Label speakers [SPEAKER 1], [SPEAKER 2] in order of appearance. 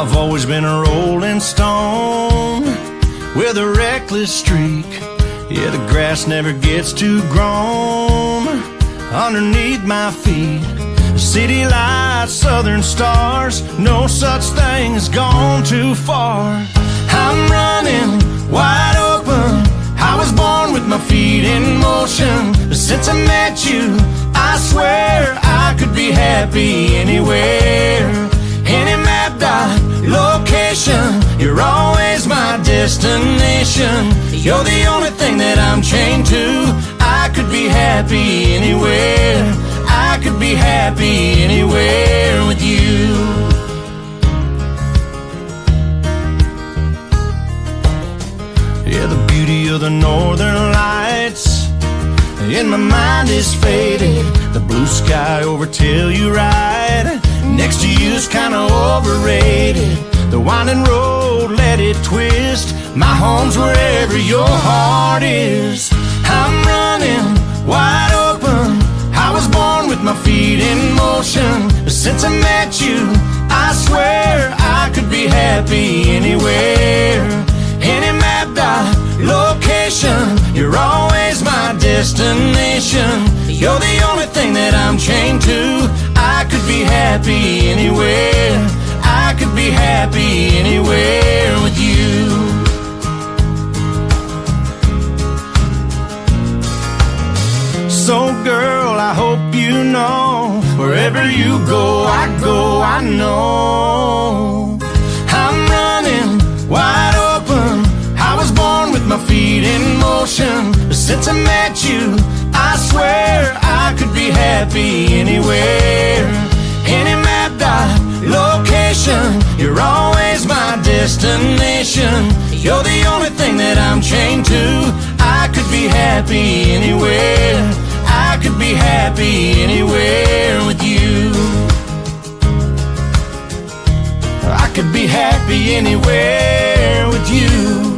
[SPEAKER 1] I've always been a rolling stone with a reckless streak. Yeah, the grass never gets too grown underneath my feet. City lights, southern stars, no such thing as gone too far. I'm running wide open, I was born with my feet in motion. But since I met you, I swear I could be happy anywhere. Any map dot location, you're always my destination. You're the only thing that I'm chained to. I could be happy anywhere. I could be happy anywhere with you. Yeah, the beauty of the northern lights in my mind is faded. The blue sky over Telluride next to you's kinda overrated. The winding road, let it twist. My home's wherever your heart is. I'm running wide open, I was born with my feet in motion. But since I met you, I swear I could be happy anywhere. Any map dot location, you're always my destination. You're the only thing that I'm chained to. I could be happy anywhere. I could be happy anywhere with you. So girl, I hope you know, wherever you go, I know. I'm running wide open, I was born with my feet in motion. But since I met you, I swear I could be happy anywhere. Any map dot location, you're always my destination. You're the only thing that I'm chained to. I could be happy anywhere. I could be happy anywhere with you. I could be happy anywhere with you.